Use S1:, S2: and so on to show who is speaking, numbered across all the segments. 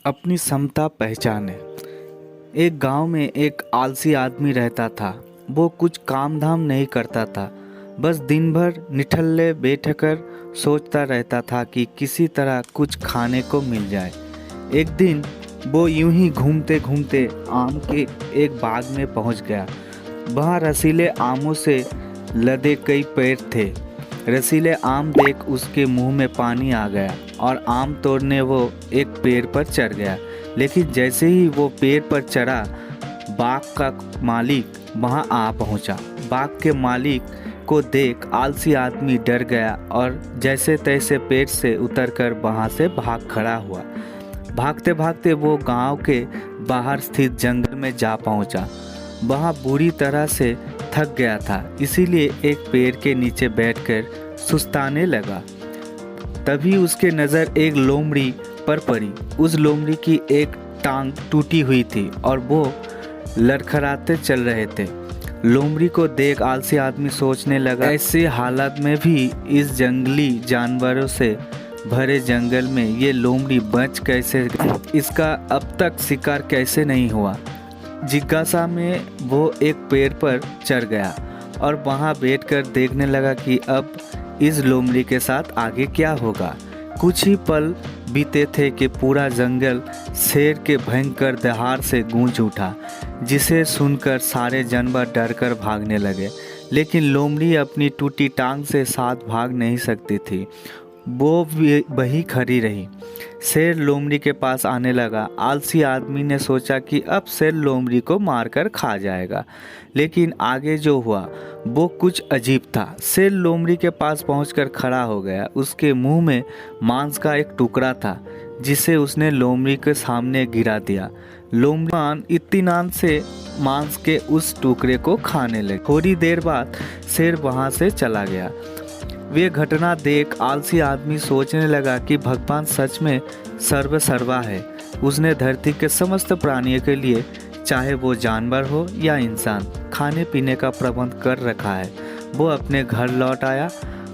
S1: अपनी क्षमता पहचाने। एक गांव में एक आलसी आदमी रहता था। वो कुछ काम धाम नहीं करता था, बस दिन भर निठल्ले बैठकर सोचता रहता था कि किसी तरह कुछ खाने को मिल जाए। एक दिन वो यूं ही घूमते घूमते आम के एक बाग में पहुंच गया। वहाँ रसीले आमों से लदे कई पेड़ थे। रसीले आम देख उसके मुंह में पानी आ गया और आम तोड़ने वो एक पेड़ पर चढ़ गया। लेकिन जैसे ही वो पेड़ पर चढ़ा, बाग का मालिक वहां आ पहुंचा। बाग के मालिक को देख आलसी आदमी डर गया और जैसे तैसे पेड़ से उतरकर वहां से भाग खड़ा हुआ। भागते भागते वो गांव के बाहर स्थित जंगल में जा पहुंचा। वहां बुरी तरह से थक गया था, इसीलिए एक पेड़ के नीचे बैठकर सुस्ताने लगा। तभी उसके नज़र एक लोमड़ी पर पड़ी। उस लोमड़ी की एक टांग टूटी हुई थी और वो लड़खड़ाते चल रहे थे। लोमड़ी को देख आलसी आदमी सोचने लगा, ऐसे हालात में भी इस जंगली जानवरों से भरे जंगल में ये लोमड़ी बच कैसे गई? इसका अब तक शिकार कैसे नहीं हुआ? जिज्ञासा में वो एक पेड़ पर चढ़ गया और वहाँ बैठकर देखने लगा कि अब इस लोमड़ी के साथ आगे क्या होगा। कुछ ही पल बीते थे कि पूरा जंगल शेर के भयंकर दहाड़ से गूंज उठा, जिसे सुनकर सारे जानवर डरकर भागने लगे। लेकिन लोमड़ी अपनी टूटी टांग से साथ भाग नहीं सकती थी। वो वही खड़ी रही। शेर लोमड़ी के पास आने लगा। आलसी आदमी ने सोचा कि अब शेर लोमड़ी को मारकर खा जाएगा, लेकिन आगे जो हुआ वो कुछ अजीब था। शेर लोमड़ी के पास पहुंचकर खड़ा हो गया। उसके मुंह में मांस का एक टुकड़ा था, जिसे उसने लोमड़ी के सामने गिरा दिया। लोमड़ी इत्मीनान से मांस के उस टुकड़े को खाने लगे। थोड़ी देर बाद शेर वहां से चला गया। वे घटना देख आलसी आदमी सोचने लगा कि भगवान सच में सर्वसर्वा है। उसने धरती के समस्त प्राणियों के लिए, चाहे वो जानवर हो या इंसान, खाने पीने का प्रबंध कर रखा है। वो अपने घर लौट आया।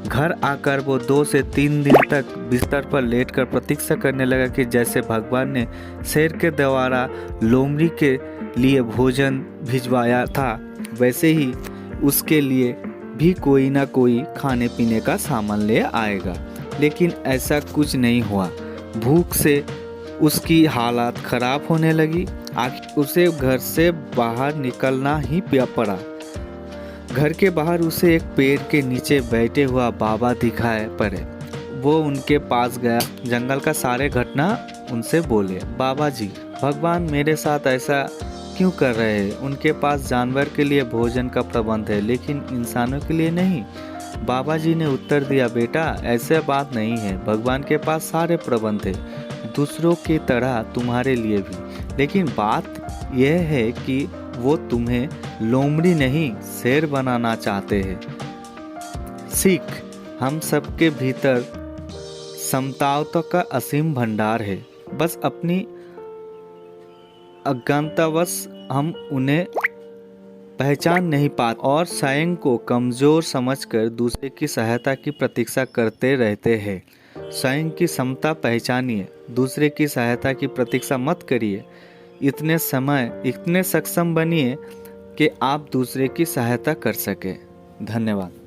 S1: घर आकर वो 2 से 3 दिन तक बिस्तर पर लेटकर प्रतीक्षा करने लगा कि जैसे भगवान ने शेर के द्वारा लोमड़ी के लिए भोजन भिजवाया था, वैसे ही उसके लिए भी कोई ना कोई खाने पीने का सामान ले आएगा। लेकिन ऐसा कुछ नहीं हुआ। भूख से उसकी हालत खराब होने लगी। आखिर उसे घर से बाहर निकलना ही पड़ा। घर के बाहर उसे एक पेड़ के नीचे बैठे हुआ बाबा दिखाई पड़े। वो उनके पास गया। जंगल का सारे घटना उनसे बोले, बाबा जी, भगवान मेरे साथ ऐसा क्यों कर रहे हैं? उनके पास जानवर के लिए भोजन का प्रबंध है, लेकिन इंसानों के लिए नहीं। बाबा जी ने उत्तर दिया, बेटा, ऐसे बात नहीं है। भगवान के पास सारे प्रबंध है, दूसरों की तरह तुम्हारे लिए भी। लेकिन बात यह है कि वो तुम्हें लोमड़ी नहीं, शेर बनाना चाहते हैं। सीख, हम सबके भीतर समताओं का असीम भंडार है, बस अपनी अज्ञानतावश हम उन्हें पहचान नहीं पाते और स्वयं को कमज़ोर समझकर दूसरे की सहायता की प्रतीक्षा करते रहते हैं। स्वयं की क्षमता पहचानिए, दूसरे की सहायता की प्रतीक्षा मत करिए। इतने सक्षम बनिए कि आप दूसरे की सहायता कर सकें। धन्यवाद।